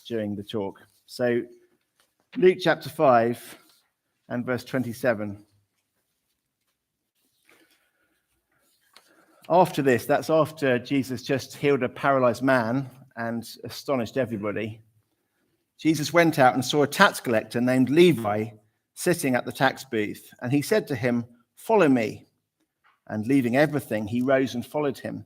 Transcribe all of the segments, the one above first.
during the talk. So Luke chapter 5 and verse 27. After this, that's after Jesus just healed a paralyzed man and astonished everybody. Jesus went out and saw a tax collector named Levi sitting at the tax booth. And he said to him, "Follow me." And leaving everything, he rose and followed him.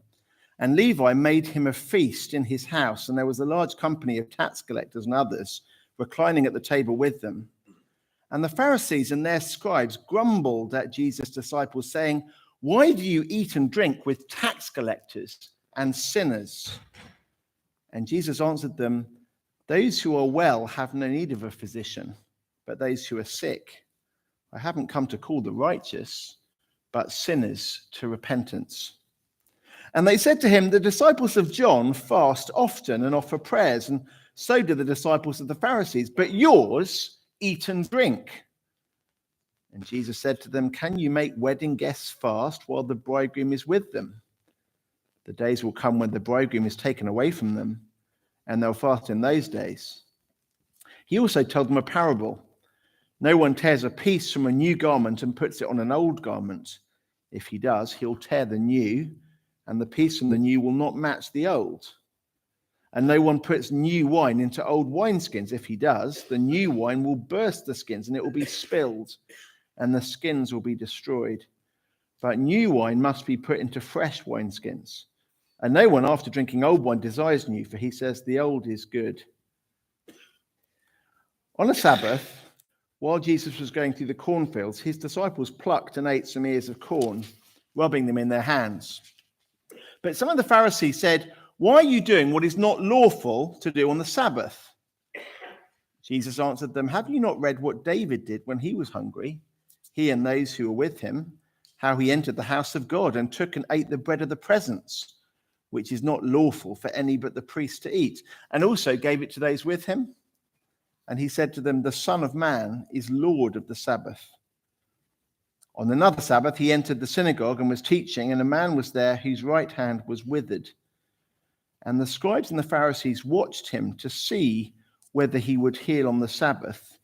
And Levi made him a feast in his house. And there was a large company of tax collectors and others reclining at the table with them. And the Pharisees and their scribes grumbled at Jesus' disciples, saying, "Why do you eat and drink with tax collectors and sinners?" And Jesus answered them, "Those who are well have no need of a physician, but those who are sick. I haven't come to call the righteous, but sinners to repentance." And they said to him, "The disciples of John fast often and offer prayers, and so do the disciples of the Pharisees, but yours eat and drink." And Jesus said to them, "Can you make wedding guests fast while the bridegroom is with them? The days will come when the bridegroom is taken away from them, and they'll fast in those days." He also told them a parable. "No one tears a piece from a new garment and puts it on an old garment. If he does, he'll tear the new, and the piece from the new will not match the old. And no one puts new wine into old wineskins. If he does, the new wine will burst the skins, and it will be spilled, and the skins will be destroyed. But new wine must be put into fresh wineskins. And no one, after drinking old wine, desires new, for he says the old is good." On a Sabbath, while Jesus was going through the cornfields, his disciples plucked and ate some ears of corn, rubbing them in their hands. But some of the Pharisees said, "Why are you doing what is not lawful to do on the Sabbath?" Jesus answered them, "Have you not read what David did when he was hungry, he and those who were with him, how he entered the house of God and took and ate the bread of the presence, which is not lawful for any but the priest to eat, and also gave it to those with him? And he said to them, the Son of Man is Lord of the Sabbath." On another Sabbath, he entered the synagogue and was teaching, and a man was there whose right hand was withered. And the scribes and the Pharisees watched him to see whether he would heal on the Sabbath,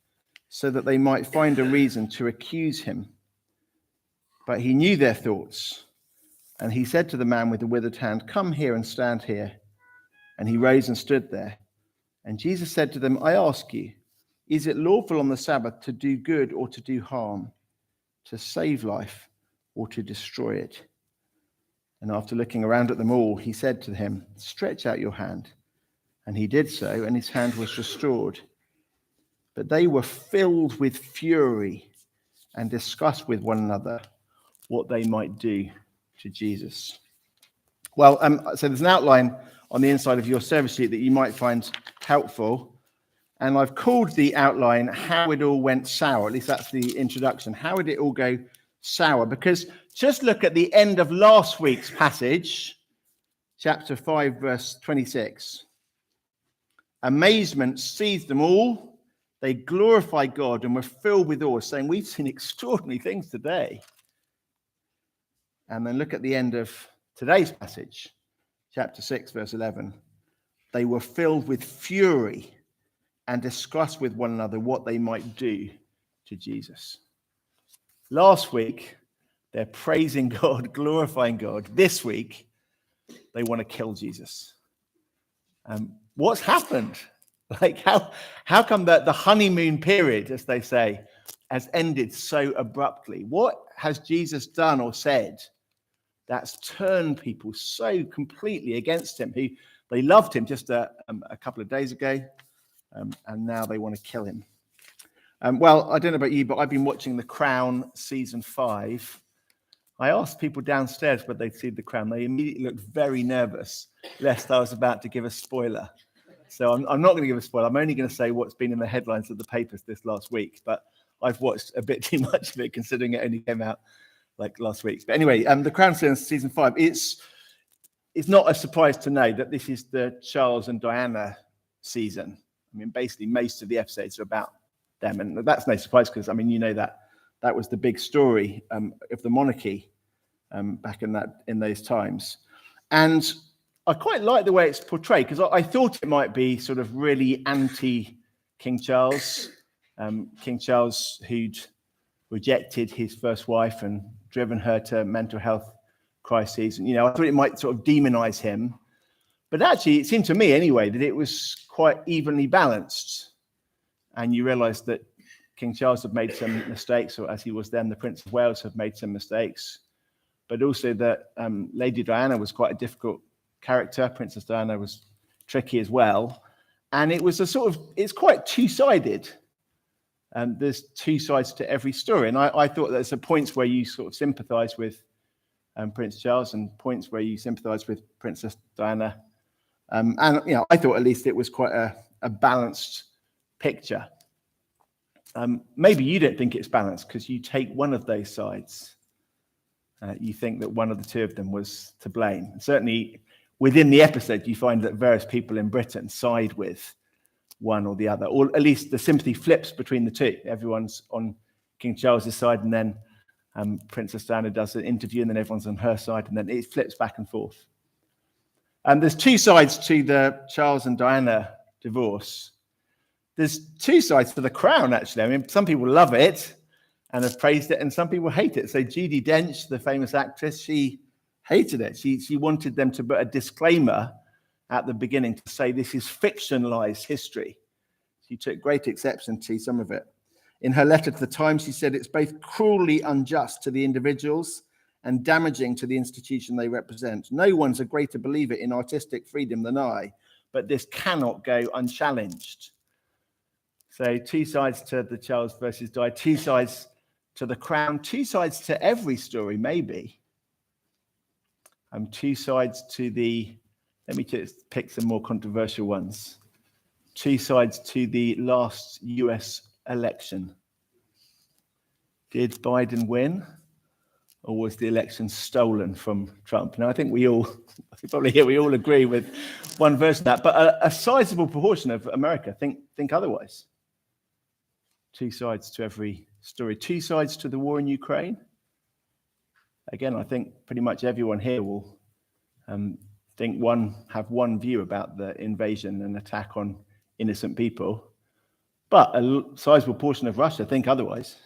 so that they might find a reason to accuse him. But he knew their thoughts, and he said to the man with the withered hand, "Come here and stand here." And he rose and stood there. And Jesus said to them, "I ask you, is it lawful on the Sabbath to do good or to do harm, to save life or to destroy it?" And after looking around at them all, he said to him, "Stretch out your hand." And he did so, and his hand was restored. But they were filled with fury and discussed with one another what they might do to Jesus. Well, so there's an outline on the inside of your service sheet that you might find helpful. And I've called the outline "How It All Went Sour." At least that's the introduction. How did it all go sour? Because just look at the end of last week's passage, chapter 5, verse 26. Amazement seized them all. They glorified God and were filled with awe, saying, "We've seen extraordinary things today." And then look at the end of today's passage, chapter 6, verse 11. They were filled with fury and discussed with one another what they might do to Jesus. Last week, they're praising God, glorifying God. This week, they want to kill Jesus. What's happened? Like, how come the honeymoon period, as they say, has ended so abruptly? What has Jesus done or said that's turned people so completely against him? They loved him just a couple of days ago, and now they want to kill him. Well, I don't know about you, but I've been watching The Crown season 5. I asked people downstairs whether they'd seen The Crown. They immediately looked very nervous, lest I was about to give a spoiler. So I'm not going to give a spoiler. I'm only going to say what's been in the headlines of the papers this last week. But I've watched a bit too much of it, considering it only came out like last week. But anyway, The Crown season 5. It's not a surprise to know that this is the Charles and Diana season. I mean, basically, most of the episodes are about them, and that's no surprise because, I mean, you know that was the big story of the monarchy back in those times. And I quite like the way it's portrayed, because I thought it might be sort of really anti-King Charles. King Charles, who'd rejected his first wife and driven her to mental health crises. And, I thought it might sort of demonize him. But actually, it seemed to me anyway that it was quite evenly balanced. And you realize that King Charles had made some mistakes, or as he was then, the Prince of Wales had made some mistakes. But also that Lady Diana was quite a difficult character. Princess Diana was tricky as well. And it was it's quite two-sided. There's two sides to every story. And I thought there's points where you sort of sympathize with Prince Charles and points where you sympathize with Princess Diana. And I thought at least it was quite a balanced picture. Maybe you don't think it's balanced because you take one of those sides. You think that one of the two of them was to blame. Certainly within the episode, you find that various people in Britain side with one or the other, or at least the sympathy flips between the two. Everyone's on King Charles's side, and then Princess Diana does an interview, and then everyone's on her side, and then it flips back and forth. There's two sides to the Charles and Diana divorce. There's two sides to the crown, actually. I mean, some people love it and have praised it, and some people hate it. So Judi Dench, the famous actress, she hated it. She wanted them to put a disclaimer at the beginning to say this is fictionalized history. She took great exception to some of it. In her letter to the Times, she said it's both cruelly unjust to the individuals and damaging to the institution they represent. No one's a greater believer in artistic freedom than I, but this cannot go unchallenged. So two sides to the Charles versus Di, two sides to the crown, two sides to every story, maybe. Two sides to let me just pick some more controversial ones. Two sides to the last US election. Did Biden win, or was the election stolen from Trump? Now, I think we all agree with one version of that, but a sizable proportion of America think otherwise. Two sides to every story. Two sides to the war in Ukraine. Again, I think pretty much everyone here will have one view about the invasion and attack on innocent people, but a sizable portion of Russia think otherwise.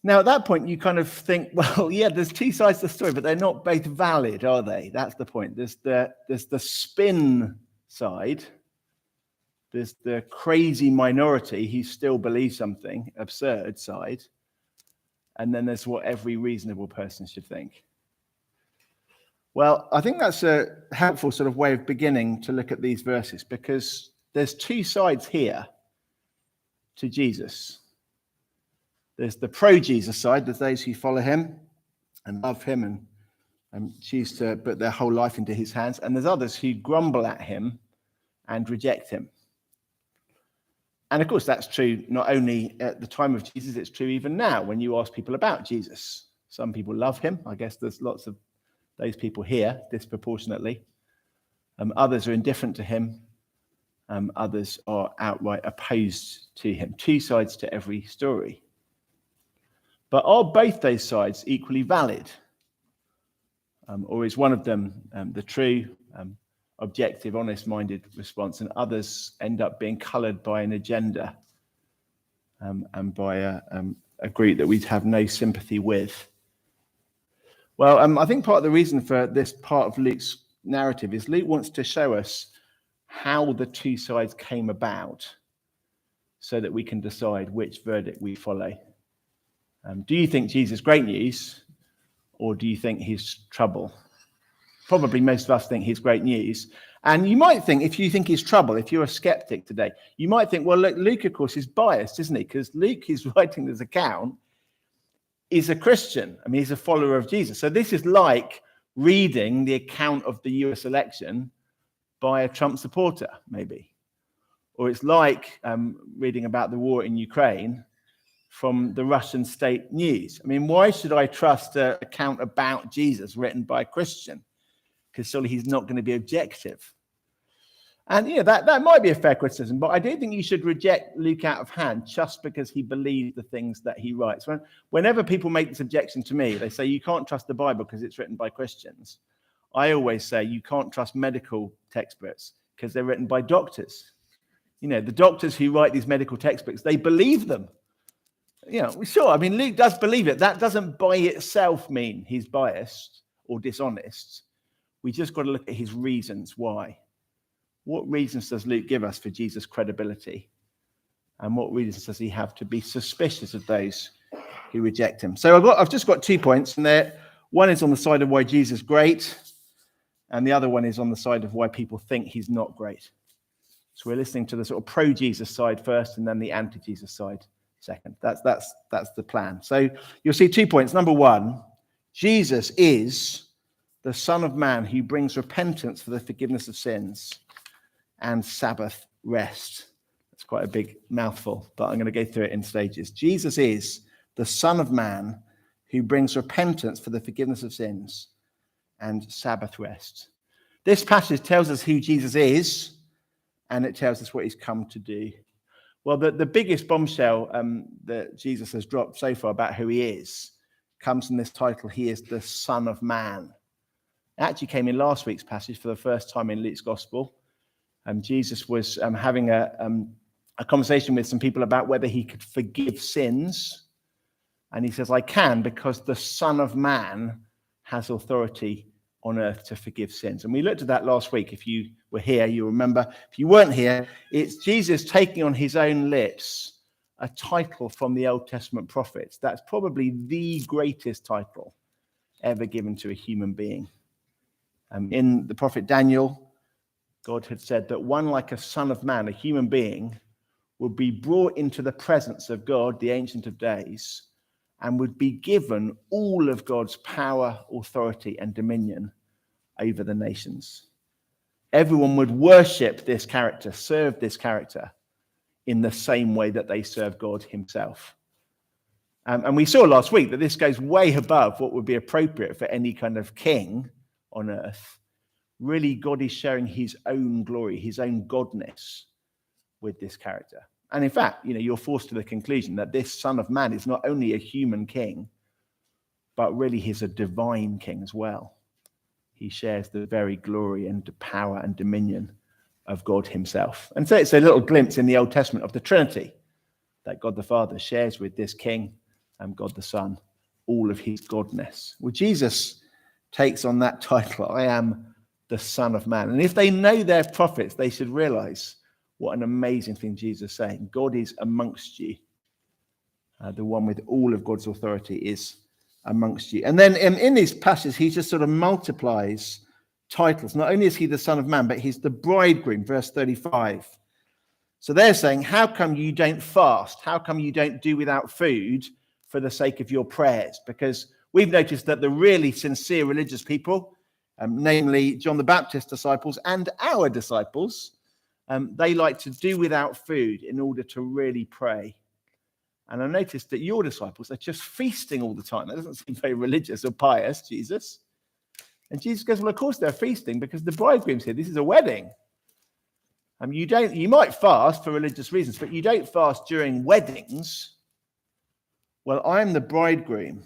Now, at that point, you kind of think, well, yeah, there's two sides to the story, but they're not both valid, are they? That's the point. There's the spin side. There's the crazy minority who still believes something absurd side. And then there's what every reasonable person should think. Well, I think that's a helpful sort of way of beginning to look at these verses, because there's two sides here to Jesus. There's the pro-Jesus side, there's those who follow him and love him and choose to put their whole life into his hands. And there's others who grumble at him and reject him. And of course, that's true not only at the time of Jesus, it's true even now when you ask people about Jesus. Some people love him. I guess there's lots of those people here disproportionately. Others are indifferent to him. Others are outright opposed to him. Two sides to every story. But are both those sides equally valid? Or is one of them the true, objective, honest-minded response, and others end up being coloured by an agenda and by a group that we'd have no sympathy with? Well, I think part of the reason for this part of Luke's narrative is Luke wants to show us how the two sides came about so that we can decide which verdict we follow. Do you think Jesus is great news, or do you think he's trouble? Probably most of us think he's great news. And you might think, if you think he's trouble, if you're a skeptic today, you might think, well, look, Luke, of course, is biased, isn't he? Because Luke is writing this account, is a Christian. I mean, he's a follower of Jesus. So this is like reading the account of the US election by a Trump supporter, maybe. Or it's like reading about the war in Ukraine from the Russian state news. I mean, why should I trust an account about Jesus written by a Christian? Because surely he's not going to be objective. And that might be a fair criticism, but I don't think you should reject Luke out of hand just because he believed the things that he writes. Whenever people make this objection to me, they say you can't trust the Bible because it's written by Christians. I always say you can't trust medical textbooks because they're written by doctors. The doctors who write these medical textbooks, they believe them. Sure, I mean, Luke does believe it. That doesn't by itself mean he's biased or dishonest. We just got to look at his reasons why. What reasons does Luke give us for Jesus' credibility? And what reasons does he have to be suspicious of those who reject him? So I've just got 2 points, and there. One is on the side of why Jesus is great, and the other one is on the side of why people think he's not great. So we're listening to the sort of pro-Jesus side first, and then the anti-Jesus side second. That's the plan. So you'll see 2 points. Number one, Jesus is the Son of Man who brings repentance for the forgiveness of sins and Sabbath rest. It's quite a big mouthful, but I'm going to go through it in stages. Jesus is the Son of Man who brings repentance for the forgiveness of sins and Sabbath rest. This passage tells us who Jesus is, and it tells us what he's come to do. Well, the biggest bombshell that Jesus has dropped so far about who he is comes from this title, he is the Son of Man. It actually came in last week's passage for the first time in Luke's Gospel. Jesus was having a conversation with some people about whether he could forgive sins. And he says, I can, because the Son of Man has authority on earth to forgive sins. And we looked at that last week. If you were here, you remember. If you weren't here, it's Jesus taking on his own lips a title from the Old Testament prophets. That's probably the greatest title ever given to a human being. In the prophet Daniel, God had said that one like a son of man, a human being, would be brought into the presence of God, the Ancient of Days, and would be given all of God's power, authority, and dominion over the nations. Everyone would worship this character, serve this character in the same way that they serve God himself. And we saw last week that this goes way above what would be appropriate for any kind of king on earth. Really, God is sharing his own glory, his own godness with this character. And in fact, you're forced to the conclusion that this Son of Man is not only a human king, but really he's a divine king as well. He shares the very glory and power and dominion of God himself. And so it's a little glimpse in the Old Testament of the Trinity that God the Father shares with this king and God the Son, all of his godness. Well, Jesus takes on that title, I am the Son of Man. And if they know their prophets, they should realize what an amazing thing Jesus is saying. God is amongst you. The one with all of God's authority is amongst you. And then in this passage, he just sort of multiplies titles. Not only is he the Son of Man, but he's the bridegroom, verse 35. So they're saying, how come you don't fast? How come you don't do without food for the sake of your prayers? Because we've noticed that the really sincere religious people, namely John the Baptist's disciples and our disciples, they like to do without food in order to really pray. And I noticed that your disciples are just feasting all the time. That doesn't seem very religious or pious, Jesus. And Jesus goes, well, of course they're feasting because the bridegroom's here. This is a wedding. You might fast for religious reasons, but you don't fast during weddings. Well, I'm the bridegroom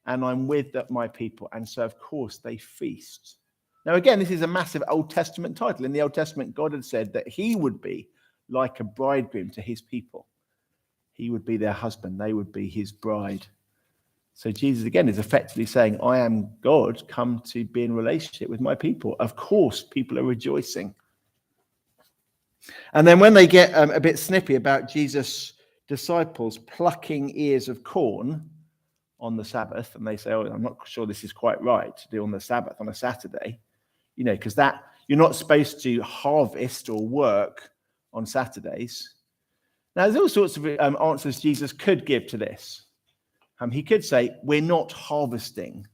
and I'm with my people. And so, of course, they feast. Now, again, this is a massive Old Testament title. In the Old Testament, God had said that he would be like a bridegroom to his people. He would be their husband. They would be his bride. So Jesus, again, is effectively saying, I am God, come to be in relationship with my people. Of course, people are rejoicing. And then when they get a bit snippy about Jesus' disciples plucking ears of corn on the Sabbath, and they say, oh, I'm not sure this is quite right to do on the Sabbath, on a Saturday, because that you're not supposed to harvest or work on Saturdays. Now, there's all sorts of answers Jesus could give to this. He could say, we're not harvesting,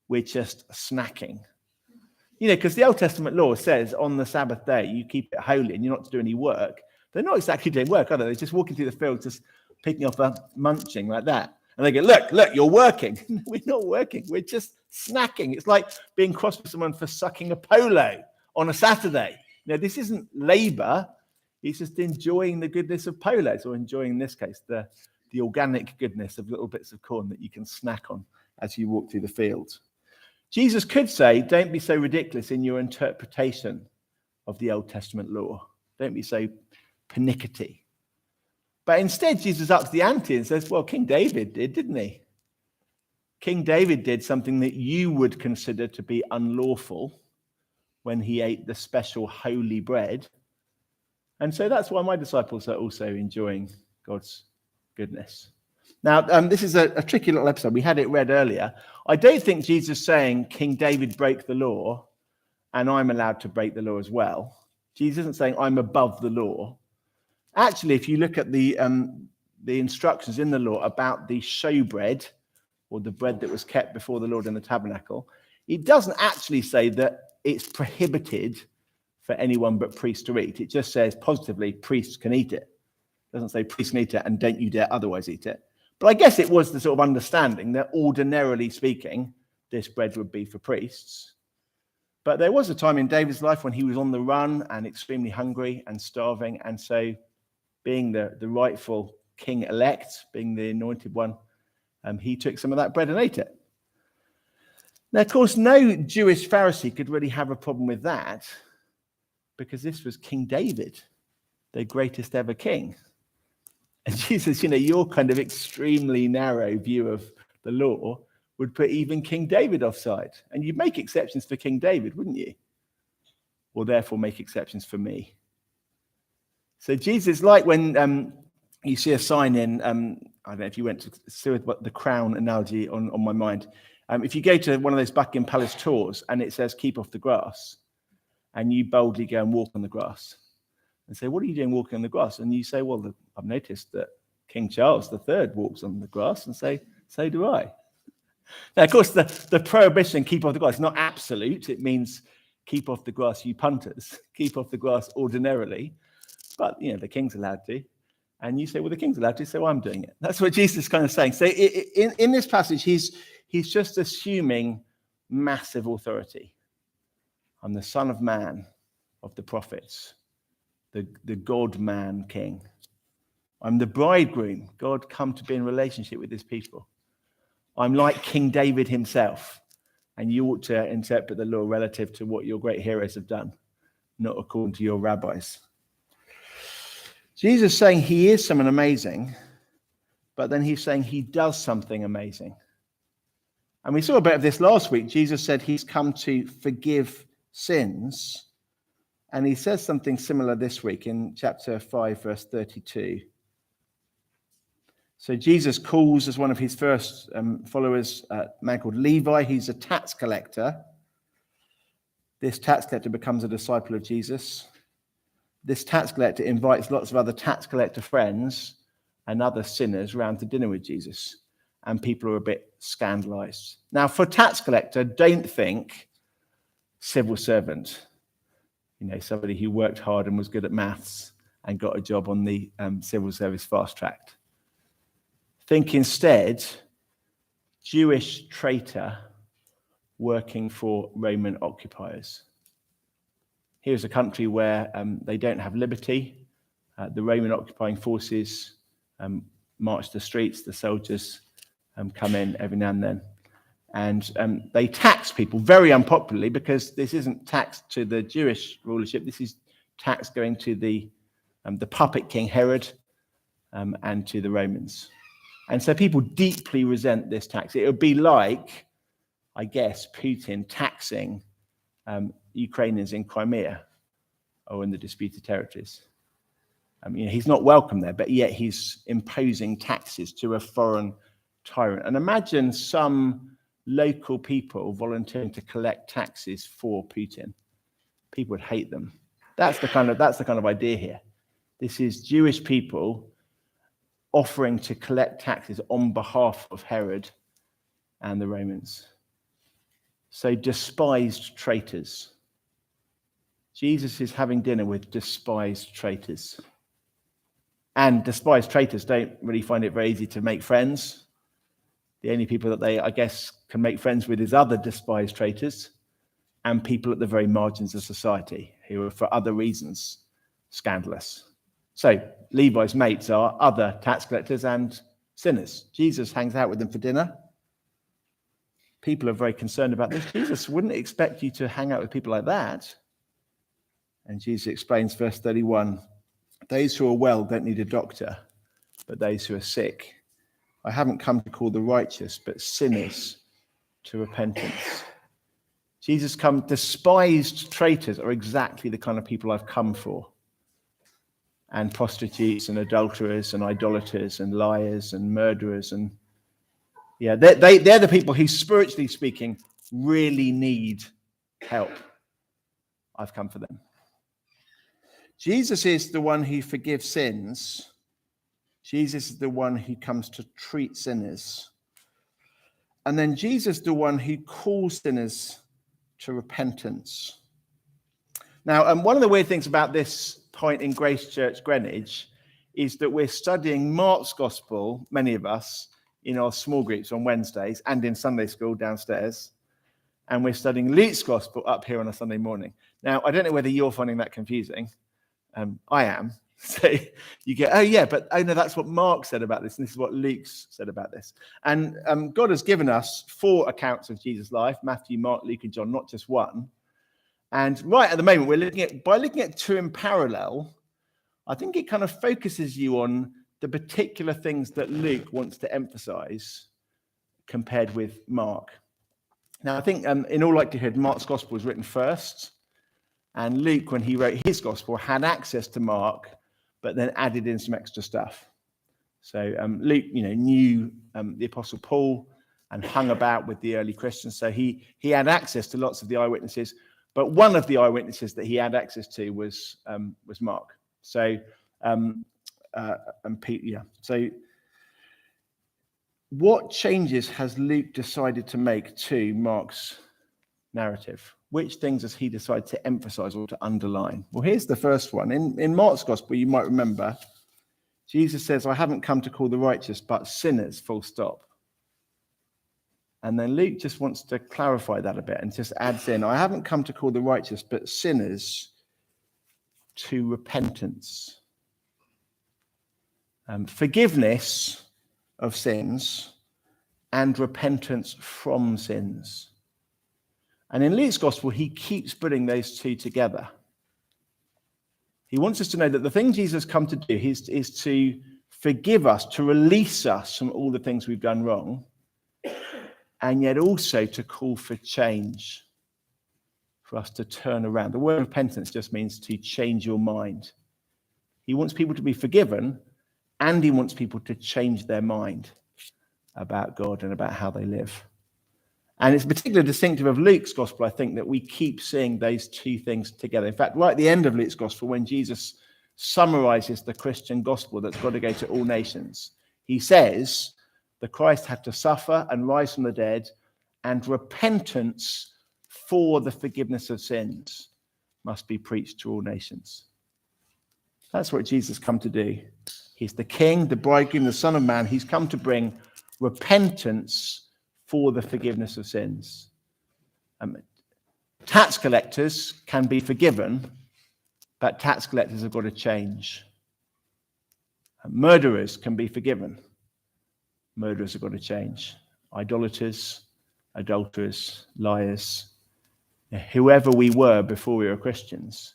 we're just snacking. Because the Old Testament law says on the Sabbath day, you keep it holy and you're not to do any work. They're not exactly doing work, are they? They're just walking through the field, just picking up munching like that. And they go, look, you're working. We're not working. We're just snacking. It's like being cross with someone for sucking a polo on a Saturday. This isn't labor. It's just enjoying the goodness of polos, or enjoying, in this case, the organic goodness of little bits of corn that you can snack on as you walk through the fields. Jesus could say, don't be so ridiculous in your interpretation of the Old Testament law. Don't be so pernickety. But instead, Jesus ups the ante and says, well, King David did, didn't he? King David did something that you would consider to be unlawful when he ate the special holy bread. And so that's why my disciples are also enjoying God's goodness. Now, this is a tricky little episode. We had it read earlier. I don't think Jesus is saying King David broke the law and I'm allowed to break the law as well. Jesus isn't saying I'm above the law. Actually, if you look at the instructions in the law about the showbread, or the bread that was kept before the Lord in the tabernacle, it doesn't actually say that it's prohibited for anyone but priests to eat. It just says positively priests can eat it. It doesn't say priests can eat it and don't you dare otherwise eat it. But I guess it was the sort of understanding that ordinarily speaking, this bread would be for priests. But there was a time in David's life when he was on the run and extremely hungry and starving. And so being the rightful king-elect, being the anointed one, he took some of that bread and ate it. Now, of course, no Jewish Pharisee could really have a problem with that because this was King David, the greatest ever king. And Jesus, your kind of extremely narrow view of the law would put even King David offside. And you'd make exceptions for King David, wouldn't you? Or therefore make exceptions for me. So Jesus, like when you see a sign in, I don't know if you went to see the crown analogy on my mind. If you go to one of those Buckingham Palace tours and it says keep off the grass, and you boldly go and walk on the grass and say, what are you doing walking on the grass? And you say, well, I've noticed that King Charles III walks on the grass, and say, so do I. Now, of course, the prohibition, keep off the grass, is not absolute. It means keep off the grass, you punters. Keep off the grass ordinarily. But, the king's allowed to. And you say, well, the king's allowed to, so I'm doing it. That's what Jesus is kind of saying. So in this passage, he's just assuming massive authority. I'm the Son of Man of the prophets, the God-man king. I'm the bridegroom, God come to be in relationship with his people. I'm like King David himself, and you ought to interpret the law relative to what your great heroes have done, not according to your rabbis. Jesus is saying he is someone amazing, but then he's saying he does something amazing. And we saw a bit of this last week. Jesus said he's come to forgive sins. And he says something similar this week in chapter 5, verse 32. So Jesus calls as one of his first followers a man called Levi. He's a tax collector. This tax collector becomes a disciple of Jesus. This tax collector invites lots of other tax collector friends and other sinners round to dinner with Jesus. And people are a bit scandalized. Now, for tax collector, don't think civil servant. Somebody who worked hard and was good at maths and got a job on the civil service fast track. Think instead, Jewish traitor working for Roman occupiers. Here's a country where they don't have liberty. The Roman occupying forces march the streets. The soldiers come in every now and then. And they tax people very unpopularly, because this isn't tax to the Jewish rulership. This is tax going to the puppet king Herod and to the Romans. And so people deeply resent this tax. It would be like, I guess, Putin taxing Ukrainians in Crimea or in the disputed territories. He's not welcome there, but yet he's imposing taxes to a foreign tyrant. And imagine some local people volunteering to collect taxes for Putin. People would hate them. That's the kind of idea here. This is Jewish people offering to collect taxes on behalf of Herod and the Romans. So despised traitors. Jesus is having dinner with despised traitors. And despised traitors don't really find it very easy to make friends. The only people that they, I guess, can make friends with is other despised traitors and people at the very margins of society who are, for other reasons, scandalous. So Levi's mates are other tax collectors and sinners. Jesus hangs out with them for dinner. People are very concerned about this. Jesus wouldn't expect you to hang out with people like that. And Jesus explains, verse 31, those who are well don't need a doctor, but those who are sick. I haven't come to call the righteous, but sinners to repentance. Jesus come, despised traitors are exactly the kind of people I've come for. And prostitutes and adulterers and idolaters and liars and murderers. And yeah, they're the people who, spiritually speaking, really need help. I've come for them. Jesus is the one who forgives sins. Jesus is the one who comes to treat sinners. And then Jesus is the one who calls sinners to repentance. Now, one of the weird things about this point in Grace Church Greenwich is that we're studying Mark's Gospel, many of us, in our small groups on Wednesdays and in Sunday school downstairs. And we're studying Luke's Gospel up here on a Sunday morning. Now, I don't know whether you're finding that confusing. I am. So you get, no, that's what Mark said about this, and this is what Luke's said about this. And God has given us 4 accounts of Jesus' life: Matthew, Mark, Luke, and John, not just one. And right at the moment, by looking at 2 in parallel, I think it kind of focuses you on the particular things that Luke wants to emphasize compared with Mark. Now, I think in all likelihood, Mark's Gospel was written first, and Luke, when he wrote his Gospel, had access to Mark, but then added in some extra stuff. So Luke, knew the Apostle Paul and hung about with the early Christians, so he had access to lots of the eyewitnesses. But one of the eyewitnesses that he had access to was Mark. So and Pete, yeah. So what changes has Luke decided to make to Mark's narrative? Which things has he decided to emphasize or to underline? Well, here's the first one. In Mark's Gospel, you might remember, Jesus says, I haven't come to call the righteous, but sinners, full stop. And then Luke just wants to clarify that a bit and just adds in, I haven't come to call the righteous, but sinners to repentance. Forgiveness of sins and repentance from sins. And in Luke's Gospel, he keeps putting those 2 together. He wants us to know that the thing Jesus come to do is to forgive us, to release us from all the things we've done wrong, and yet also to call for change, for us to turn around. The word repentance just means to change your mind. He wants people to be forgiven, and he wants people to change their mind about God and about how they live. And it's particularly distinctive of Luke's Gospel, I think, that we keep seeing those 2 things together. In fact, right at the end of Luke's Gospel, when Jesus summarizes the Christian gospel that's got to go to all nations, he says the Christ had to suffer and rise from the dead, and repentance for the forgiveness of sins must be preached to all nations. That's what Jesus come to do. He's the King, the bridegroom, the Son of Man. He's come to bring repentance for the forgiveness of sins. Tax collectors can be forgiven, but tax collectors have got to change. Murderers can be forgiven. Murderers have got to change. Idolaters, adulterers, liars, whoever we were before we were Christians,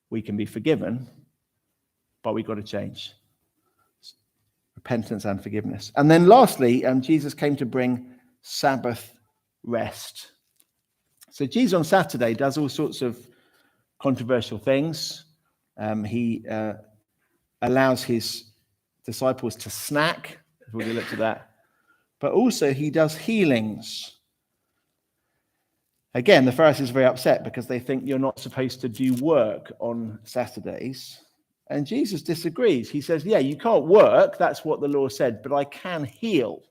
we can be forgiven, but we've got to change. Repentance and forgiveness. And then lastly, Jesus came to bring Sabbath rest. So Jesus on Saturday does all sorts of controversial things. He allows his disciples to snack. We've already looked at that. But also he does healings. Again, the Pharisees are very upset because they think you're not supposed to do work on Saturdays. And Jesus disagrees. He says, yeah, you can't work. That's what the law said. But I can heal.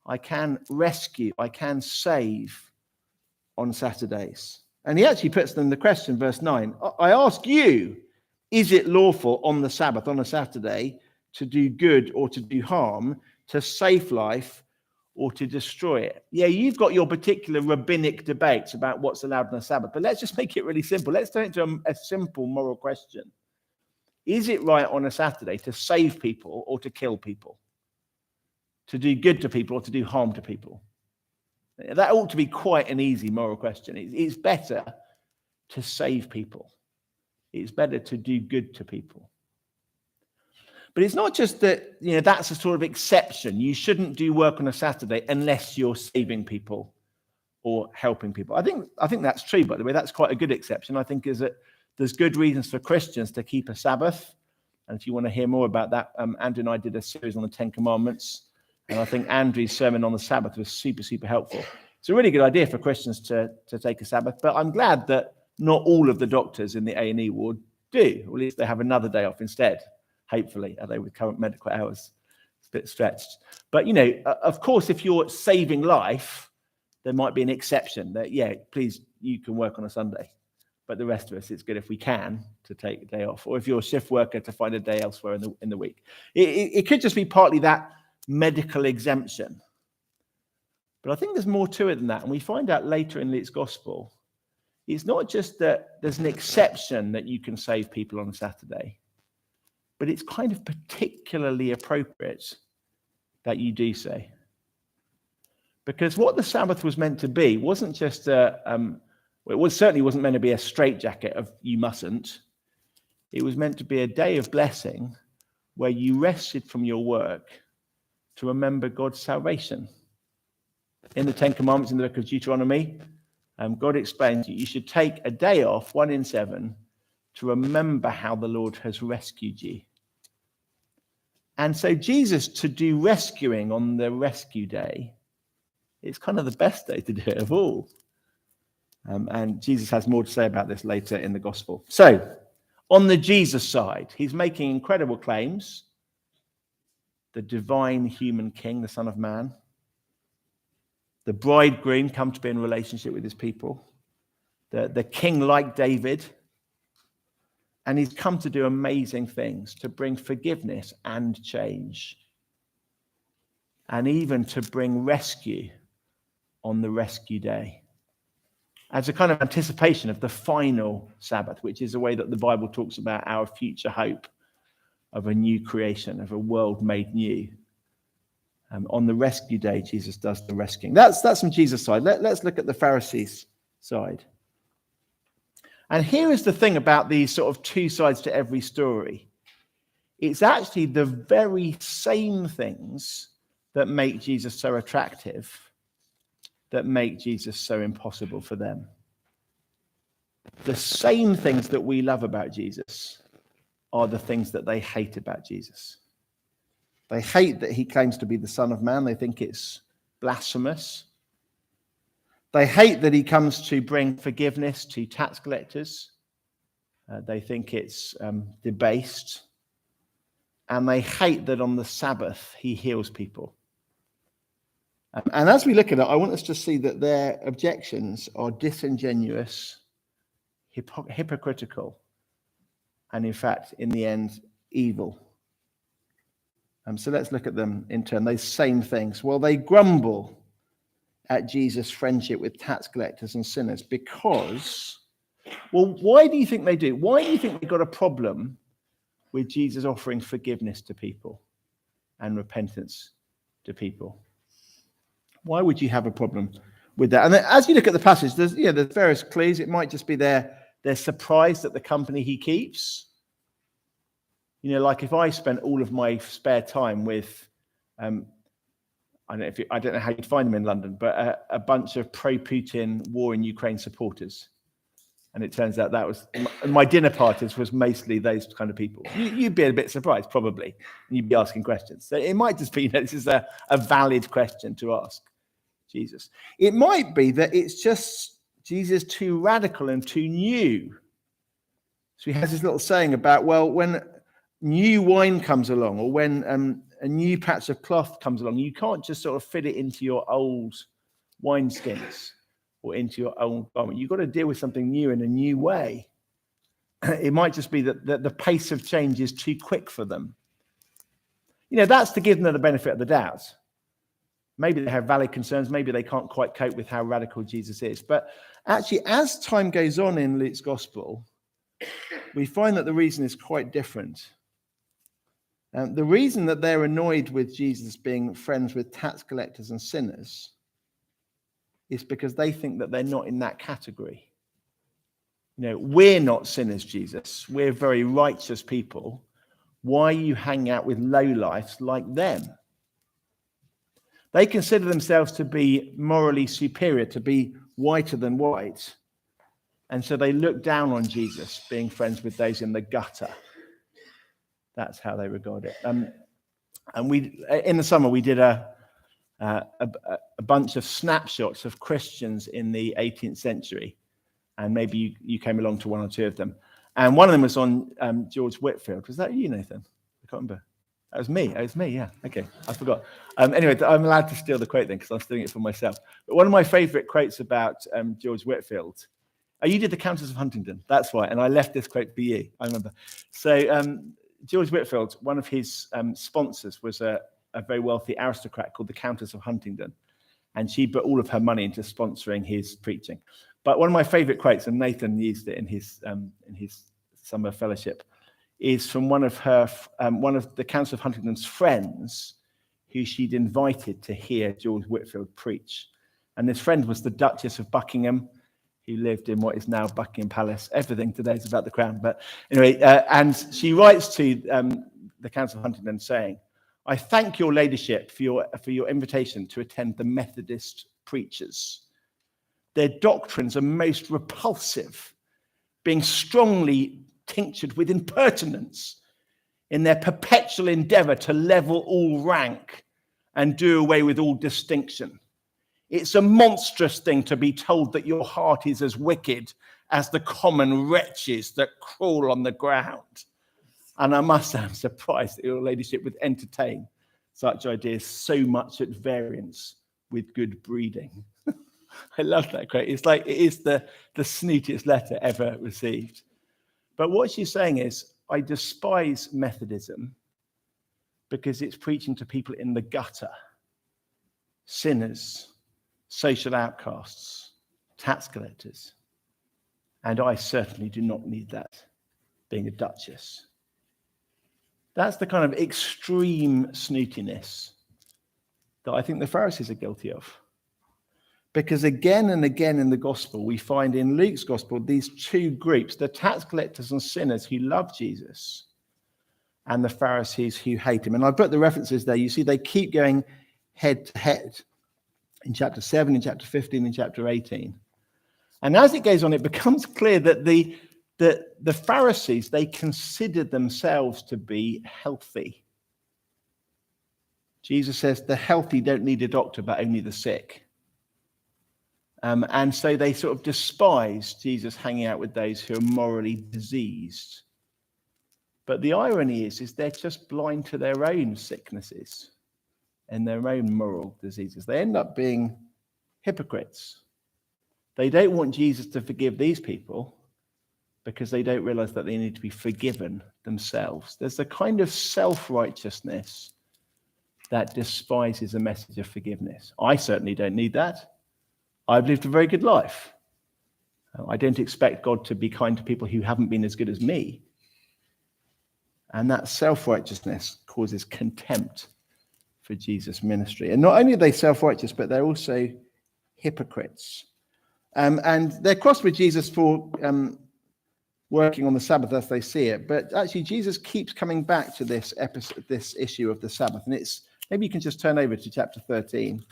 I can rescue. I can save on Saturdays. And he actually puts them the question, verse 9. I ask you, is it lawful on the Sabbath, on a Saturday, to do good or to do harm, to save life or to destroy it? Yeah, you've got your particular rabbinic debates about what's allowed on the Sabbath, but let's just make it really simple. Let's turn it to a simple moral question. Is it right on a Saturday to save people or to kill people? To do good to people or to do harm to people? That ought to be quite an easy moral question. It's better to save people. It's better to do good to people. But it's not just that, that's a sort of exception. You shouldn't do work on a Saturday unless you're saving people or helping people. I think that's true, by the way. That's quite a good exception. I think is that there's good reasons for Christians to keep a Sabbath. And if you want to hear more about that, Andrew and I did a series on the 10 Commandments. And I think Andrew's sermon on the Sabbath was super, super helpful. It's a really good idea for Christians to take a Sabbath. But I'm glad that not all of the doctors in the A&E ward do. Or at least they have another day off instead. Hopefully, although with current medical hours, it's a bit stretched. But, of course, if you're saving life, there might be an exception that, please, you can work on a Sunday. But the rest of us, it's good if we can to take a day off. Or if you're a shift worker, to find a day elsewhere in the week. It could just be partly that medical exemption. But I think there's more to it than that. And we find out later in Luke's gospel, it's not just that there's an exception that you can save people on a Saturday, but it's kind of particularly appropriate that you do so. Because what the Sabbath was meant to be wasn't just certainly wasn't meant to be a straitjacket of you mustn't. It was meant to be a day of blessing where you rested from your work to remember God's salvation. In the 10 Commandments in the book of Deuteronomy, God explains that you should take a day off, 1 in 7, to remember how the Lord has rescued you. And so Jesus, to do rescuing on the rescue day, it's kind of the best day to do it of all. And Jesus has more to say about this later in the gospel. So, on the Jesus side, he's making incredible claims. The divine human king, the Son of Man. The bridegroom come to be in relationship with his people. The king like David. And he's come to do amazing things, to bring forgiveness and change. And even to bring rescue on the rescue day. As a kind of anticipation of the final Sabbath, which is the way that the Bible talks about our future hope of a new creation, of a world made new. On the rescue day, Jesus does the rescuing. That's from Jesus' side. Let's look at the Pharisees' side. And here is the thing about these sort of two sides to every story. It's actually the very same things that make Jesus so attractive that make Jesus so impossible for them. The same things that we love about Jesus are the things that they hate about Jesus. They hate that he claims to be the Son of Man. They think it's blasphemous. They hate that he comes to bring forgiveness to tax collectors. They think it's debased. And they hate that on the Sabbath he heals people. And as we look at it, I want us to see that their objections are disingenuous, hypocritical, and in fact, in the end, evil. So let's look at them in turn. Those same things. Well, they grumble at Jesus' friendship with tax collectors and sinners because, well, why do you think they do? Why do you think they've got a problem with Jesus offering forgiveness to people and repentance to people? Why would you have a problem with that? And as you look at the passage, there's various clues. It might just be they're surprised at the company he keeps. Like if I spent all of my spare time with, I don't know how you'd find them in London, but a bunch of pro-Putin war in Ukraine supporters. And it turns out that was, my dinner parties was mostly those kind of people. You'd be a bit surprised, probably, and you'd be asking questions. So it might just be, this is a valid question to ask Jesus. It might be that it's just Jesus too radical and too new. So he has this little saying about, well, when new wine comes along or when a new patch of cloth comes along, you can't just sort of fit it into your old wineskins or into your old garment. You've got to deal with something new in a new way. It might just be that the pace of change is too quick for them. That's to give them the benefit of the doubt. Maybe they have valid concerns. Maybe they can't quite cope with how radical Jesus is. But actually, as time goes on in Luke's gospel, we find that the reason is quite different. The reason that they're annoyed with Jesus being friends with tax collectors and sinners is because they think that they're not in that category. We're not sinners, Jesus. We're very righteous people. Why are you hanging out with lowlifes like them? They consider themselves to be morally superior, to be whiter than white. And so they look down on Jesus, being friends with those in the gutter. That's how they regard it. And we, in the summer, we did a bunch of snapshots of Christians in the 18th century. And maybe you came along to one or two of them. And one of them was on George Whitefield. Was that you, Nathan? I can't remember. That was me, yeah. Okay, I forgot. Anyway, I'm allowed to steal the quote then because I'm stealing it for myself. But one of my favourite quotes about George Whitefield, you did the Countess of Huntingdon, that's right, and I left this quote for you, I remember. So George Whitefield, one of his sponsors was a very wealthy aristocrat called the Countess of Huntingdon, and she put all of her money into sponsoring his preaching. But one of my favourite quotes, and Nathan used it in his summer fellowship, is from one of the Countess of Huntingdon's friends who she'd invited to hear George Whitefield preach. And this friend was the Duchess of Buckingham, who lived in what is now Buckingham Palace. Everything today is about the crown. But anyway, and she writes to the Countess of Huntingdon saying, "I thank your ladyship for your invitation to attend the Methodist preachers. Their doctrines are most repulsive, being strongly tinctured with impertinence in their perpetual endeavour to level all rank and do away with all distinction. It's a monstrous thing to be told that your heart is as wicked as the common wretches that crawl on the ground. And I must say, I'm surprised that your ladyship would entertain such ideas so much at variance with good breeding." I love that quote. It's like it is the snootiest letter ever received. But what she's saying is, I despise Methodism because it's preaching to people in the gutter, sinners, social outcasts, tax collectors. And I certainly do not need that, being a duchess. That's the kind of extreme snootiness that I think the Pharisees are guilty of. Because again and again in the gospel, we find in Luke's gospel these two groups, the tax collectors and sinners who love Jesus and the Pharisees who hate him. And I put the references there. You see, they keep going head to head in chapter 7, in chapter 15, in chapter 18. And as it goes on, it becomes clear that the Pharisees, they considered themselves to be healthy. Jesus says the healthy don't need a doctor, but only the sick. And so they sort of despise Jesus hanging out with those who are morally diseased. But the irony is they're just blind to their own sicknesses and their own moral diseases. They end up being hypocrites. They don't want Jesus to forgive these people because they don't realize that they need to be forgiven themselves. There's a kind of self-righteousness that despises a message of forgiveness. I certainly don't need that. I've lived a very good life. I don't expect God to be kind to people who haven't been as good as me. And that self-righteousness causes contempt for Jesus' ministry. And not only are they self-righteous, but they're also hypocrites. And they're cross with Jesus for working on the Sabbath as they see it. But actually, Jesus keeps coming back to this issue of the Sabbath. And it's maybe you can just turn over to chapter 13.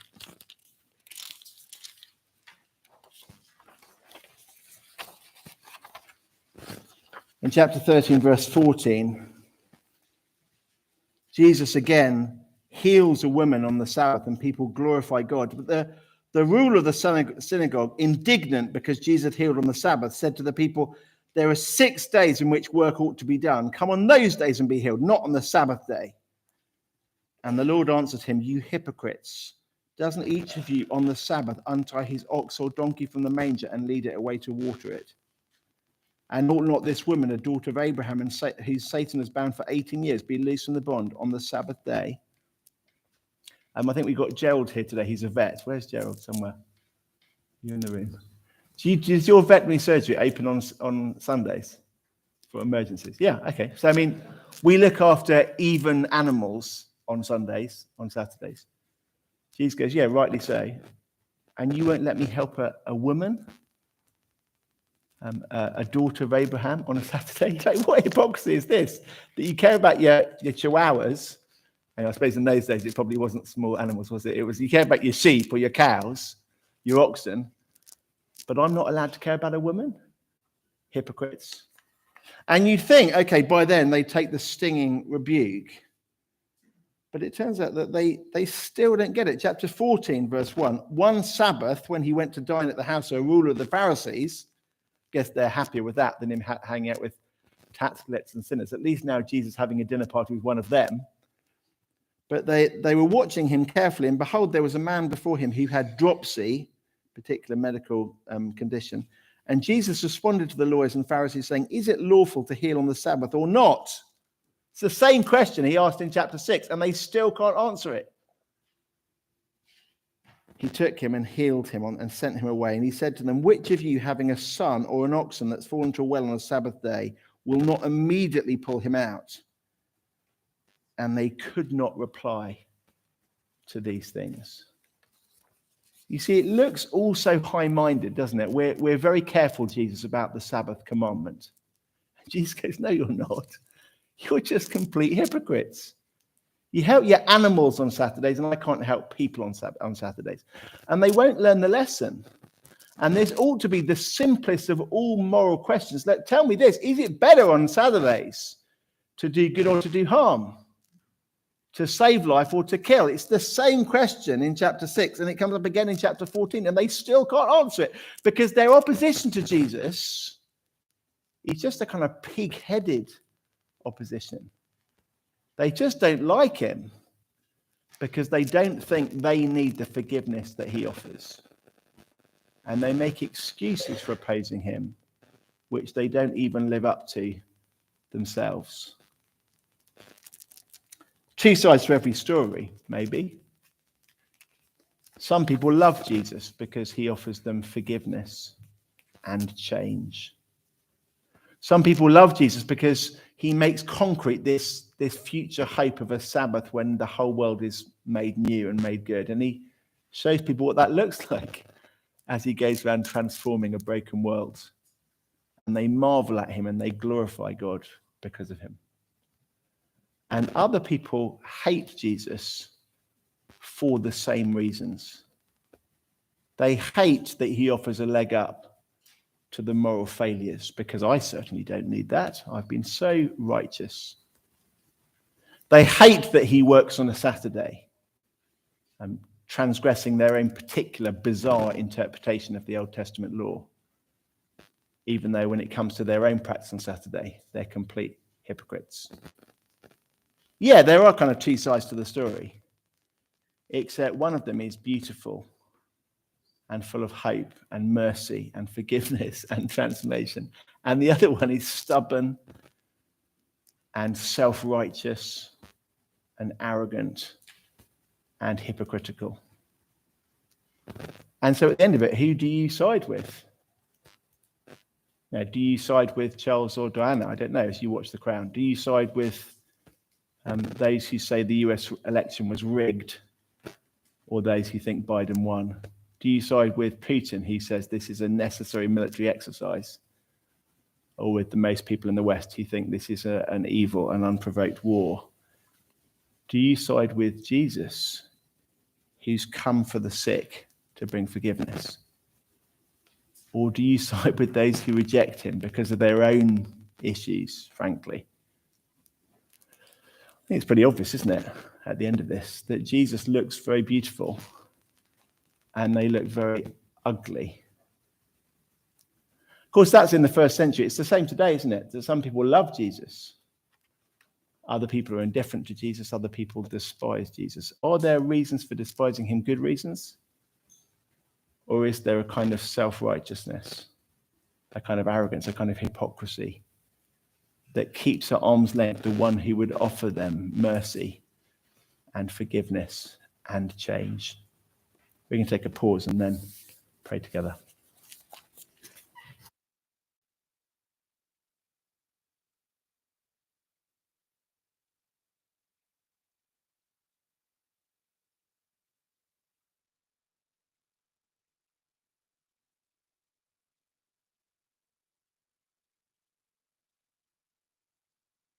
In chapter 13, verse 14, Jesus again heals a woman on the Sabbath and people glorify God. But the ruler of the synagogue, indignant because Jesus healed on the Sabbath, said to the people, "There are 6 days in which work ought to be done. Come on those days and be healed, not on the Sabbath day." And the Lord answered him, "You hypocrites, doesn't each of you on the Sabbath untie his ox or donkey from the manger and lead it away to water it? And ought not this woman, a daughter of Abraham, and whom Satan has bound for 18 years, be loosed from the bond on the Sabbath day?" I think we've got Gerald here today. He's a vet. Where's Gerald? Somewhere. You're in the room. Does your veterinary surgery open on Sundays for emergencies? Yeah, okay. So, I mean, we look after even animals on Sundays, on Saturdays. Jesus goes, yeah, rightly so. and you won't let me help a woman, a daughter of Abraham on a Saturday? Like, what hypocrisy is this? That you care about your chihuahuas, and I suppose in those days it probably wasn't small animals, was it? It was, you care about your sheep or your cows, your oxen, but I'm not allowed to care about a woman? Hypocrites. And you think, okay, by then they take the stinging rebuke. But it turns out that they still don't get it. Chapter 14, verse 1. One Sabbath, when he went to dine at the house of a ruler of the Pharisees, guess they're happier with that than him hanging out with tax collectors and sinners. At least now Jesus having a dinner party with one of them. But they were watching him carefully, and behold, there was a man before him who had dropsy, particular medical condition. And Jesus responded to the lawyers and Pharisees saying, is it lawful to heal on the Sabbath or not? It's the same question he asked in chapter 6, and they still can't answer it. He took him and healed him and sent him away. And he said to them, which of you, having a son or an oxen that's fallen to a well on a Sabbath day, will not immediately pull him out? And they could not reply to these things. You see, it looks all so high-minded, doesn't it? We're very careful, Jesus, about the Sabbath commandment. And Jesus goes, no, you're not. You're just complete hypocrites. You help your animals on Saturdays, and I can't help people on Saturdays. And they won't learn the lesson. And this ought to be the simplest of all moral questions. Tell me this, is it better on Saturdays to do good or to do harm? To save life or to kill? It's the same question in chapter 6, and it comes up again in chapter 14, and they still can't answer it because their opposition to Jesus is just a kind of pig-headed opposition. They just don't like him because they don't think they need the forgiveness that he offers. And they make excuses for opposing him, which they don't even live up to themselves. Two sides to every story, maybe. Some people love Jesus because he offers them forgiveness and change. Some people love Jesus because he makes concrete this future hope of a Sabbath when the whole world is made new and made good. And he shows people what that looks like as he goes around transforming a broken world. And they marvel at him and they glorify God because of him. And other people hate Jesus for the same reasons. They hate that he offers a leg up to the moral failures, because I certainly don't need that. I've been so righteous. They hate that he works on a Saturday, transgressing their own particular bizarre interpretation of the Old Testament law, even though when it comes to their own practice on Saturday, they're complete hypocrites. Yeah, there are kind of two sides to the story, except one of them is beautiful and full of hope and mercy and forgiveness and transformation. And the other one is stubborn and self-righteous and arrogant and hypocritical. And so at the end of it, who do you side with? Now, do you side with Charles or Diana? I don't know, as you watch The Crown. Do you side with those who say the US election was rigged, or those who think Biden won? Do you side with Putin, who says this is a necessary military exercise? Or with the most people in the West who think this is an evil and unprovoked war? Do you side with Jesus, who's come for the sick to bring forgiveness? Or do you side with those who reject him because of their own issues, frankly? I think it's pretty obvious, isn't it, at the end of this, that Jesus looks very beautiful and they look very ugly. Of course, that's in the first century. It's the same today, isn't it? That some people love Jesus. Other people are indifferent to Jesus. Other people despise Jesus. Are there reasons for despising him, good reasons? Or is there a kind of self-righteousness, a kind of arrogance, a kind of hypocrisy that keeps at arm's length the one who would offer them mercy and forgiveness and change? We can take a pause and then pray together.